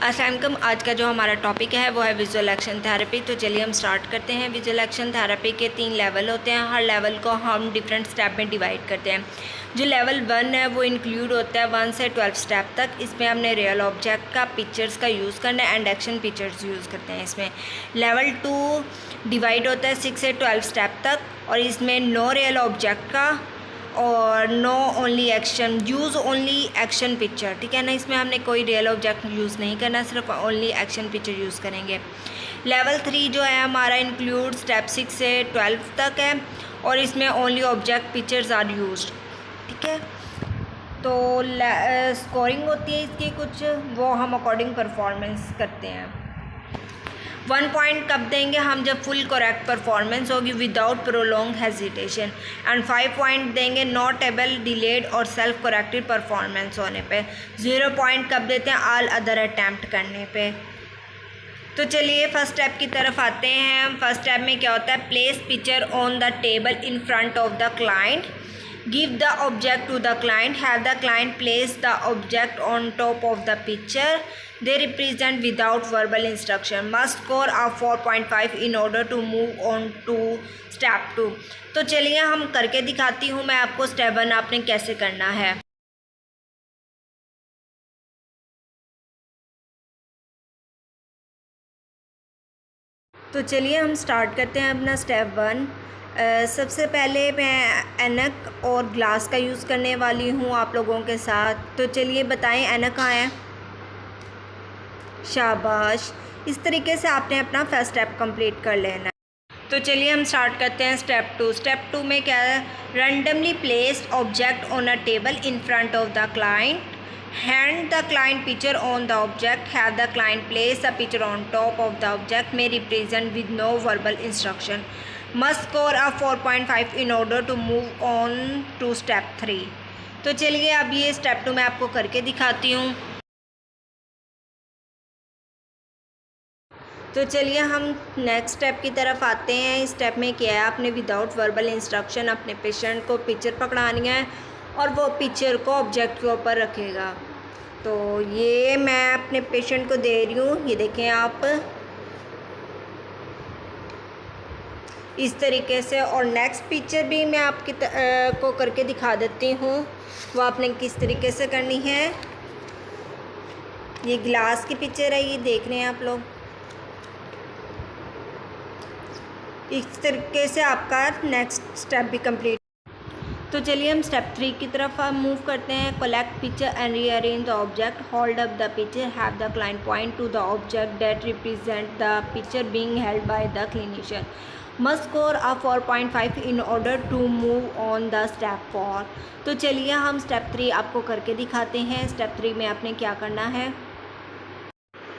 अस्सलाम। आज का जो हमारा टॉपिक है वो है विजुअल एक्शन थेरेपी। तो चलिए हम स्टार्ट करते हैं। विजुअल एक्शन थेरेपी के 3 लेवल होते हैं। हर लेवल को हम डिफरेंट स्टेप में डिवाइड करते हैं। जो लेवल 1 है वो इंक्लूड होता है 1 से 12 स्टेप तक। इसमें हमने रियल ऑब्जेक्ट का पिक्चर्स का यूज़ करना है एंड एक्शन पिक्चर्स यूज़ करते हैं इसमें। लेवल 2 डिवाइड होता है 6 से 12 स्टेप तक और इसमें नो रियल ऑब्जेक्ट का और no only action, use only action picture, ठीक है ना। इसमें हमने कोई रियल ऑब्जेक्ट यूज़ नहीं करना, सिर्फ ओनली एक्शन पिक्चर यूज़ करेंगे। लेवल 3 जो है हमारा इंक्लूड स्टेप 6 से 12 तक है और इसमें only object pictures are used, ठीक है। तो स्कोरिंग होती है इसकी कुछ, वो हम अकॉर्डिंग परफॉर्मेंस करते हैं। 1 पॉइंट कब देंगे हम? जब फुल करेक्ट परफॉर्मेंस होगी without prolong hesitation. And 5 point देंगे नॉट एबल, डिलेड और सेल्फ करेक्टेड परफॉर्मेंस होने पे। 0 पॉइंट कब देते हैं? ऑल अदर अटैम्प्ट करने पे। तो चलिए फर्स्ट स्टेप की तरफ आते हैं। फर्स्ट स्टेप में क्या होता है? Place picture on the table in front of the client, give the object to the client, have the client place the object on top of the picture, they represent without verbal instruction, must score a 4.5 in order to move on to step 2। तो चलिए हम करके दिखाती हूँ मैं आपको step 1 आपने कैसे करना है। तो चलिए हम स्टार्ट करते हैं अपना स्टेप 1। सबसे पहले मैं ऐनक और ग्लास का यूज़ करने वाली हूँ आप लोगों के साथ। तो चलिए बताएं ऐनक कहाँ है? शाबाश। इस तरीके से आपने अपना फर्स्ट स्टेप कंप्लीट कर लेना। तो चलिए हम स्टार्ट करते हैं स्टेप 2। स्टेप 2 में क्या है? Randomly placed object on a table in front of the client, hand the client picture on the object, have the client place a picture on top of the object, may represent with no verbal instruction, must score a 4.5 in order to move on to step 3। तो चलिए अब ये step 2 मैं आपको करके दिखाती हूँ। तो चलिए हम नेक्स्ट स्टेप की तरफ आते हैं। इस स्टेप में क्या है? आपने विदाउट वर्बल इंस्ट्रक्शन अपने पेशेंट को पिक्चर पकड़ानी है और वो पिक्चर को ऑब्जेक्ट के ऊपर रखेगा। तो ये मैं अपने पेशेंट को दे रही हूँ, ये देखें आप इस तरीके से। और नेक्स्ट पिक्चर भी मैं आपकी को करके दिखा देती हूँ, वो आपने किस तरीके से करनी है। ये ग्लास की पिक्चर है, ये देख रहे हैं आप लोग। इस तरीके से आपका नेक्स्ट स्टेप भी कंप्लीट। तो चलिए हम स्टेप 3 की तरफ मूव करते हैं। Collect picture and rearrange the object, hold up the picture, have the client point to the object that represent the picture being held by the clinician, must score a 4.5 in order to move on the step 4। तो चलिए हम step 3 आपको करके दिखाते हैं। Step 3 में आपने क्या करना है?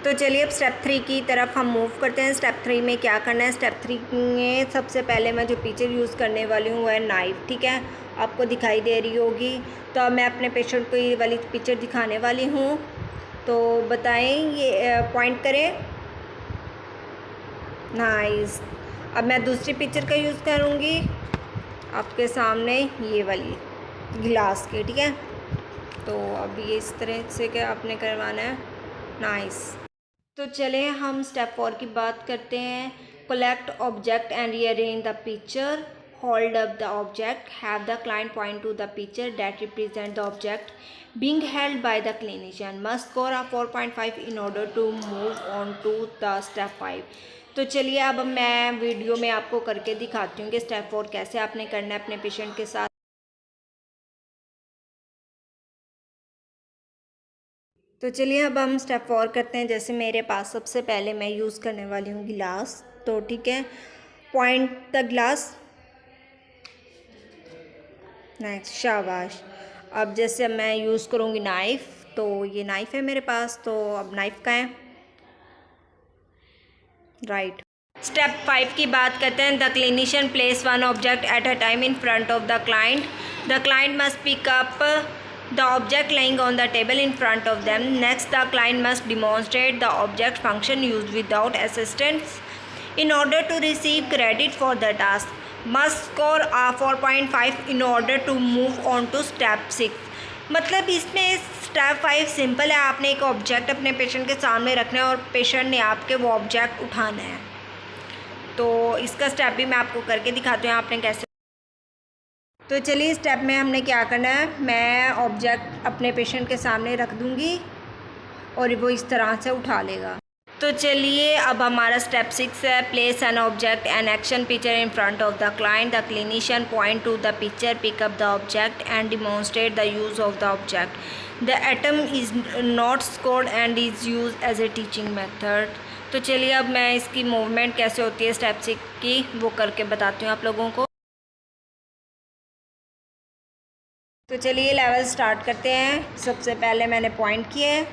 तो चलिए अब स्टेप 3 की तरफ हम मूव करते हैं। स्टेप 3 में क्या करना है? स्टेप 3 में सबसे पहले मैं जो पिक्चर यूज़ करने वाली हूँ वह है नाइफ़, ठीक है। आपको दिखाई दे रही होगी। तो अब मैं अपने पेशेंट को ये वाली पिक्चर दिखाने वाली हूँ। तो बताएं, ये पॉइंट करें। नाइस। अब मैं दूसरी पिक्चर का यूज़ करूँगी आपके सामने, ये वाली गिलास की, ठीक है। तो अब ये इस तरह से क्या आपने करवाना है। नाइस। तो चले हम स्टेप 4 की बात करते हैं। Collect object and rearrange the picture, hold up the object, have the client point to the picture that represent the object being held by the clinician, must score a 4.5 in order to move on to the step 5। तो चलिए अब मैं video में आपको करके दिखाती हूँ कि स्टेप 4 कैसे आपने करना है अपने पेशेंट के साथ। तो चलिए अब हम स्टेप 4 करते हैं। जैसे मेरे पास सबसे पहले मैं यूज़ करने वाली हूँ गिलास, तो ठीक है। Point the glass. नेक्स्ट, शाबाश। अब जैसे मैं यूज़ करूँगी नाइफ़, तो ये नाइफ़ है मेरे पास। तो अब नाइफ़ का है, राइट। स्टेप 5 की बात करते हैं। The clinician place one object at a time in front of the client, the client must pick up the object lying on the table in front of them. Next, the client must demonstrate the object function used without assistance in order to receive credit for the task. Must score a 4.5 in order to move on to step 6। मतलब इसमें step 5 simple है। आपने एक object अपने patient के सामने रखना है और पेशेंट ने आपके वो ऑब्जेक्ट उठाना है। तो इसका स्टेप भी मैं आपको करके दिखाती हूँ आपने कैसे। तो चलिए स्टेप में हमने क्या करना है, मैं ऑब्जेक्ट अपने पेशेंट के सामने रख दूँगी और वो इस तरह से उठा लेगा। तो चलिए अब हमारा स्टेप 6 है, place an object an action picture in front of the client. The clinician point to the picture, pick up the object and demonstrate the use of the object. The item is not scored and is use as a teaching method. तो चलिए अब मैं इसकी movement कैसे होती है step 6 की वो करके बताती हूँ आप लोगों को। तो चलिए लेवल स्टार्ट करते हैं। सबसे पहले मैंने पॉइंट किया है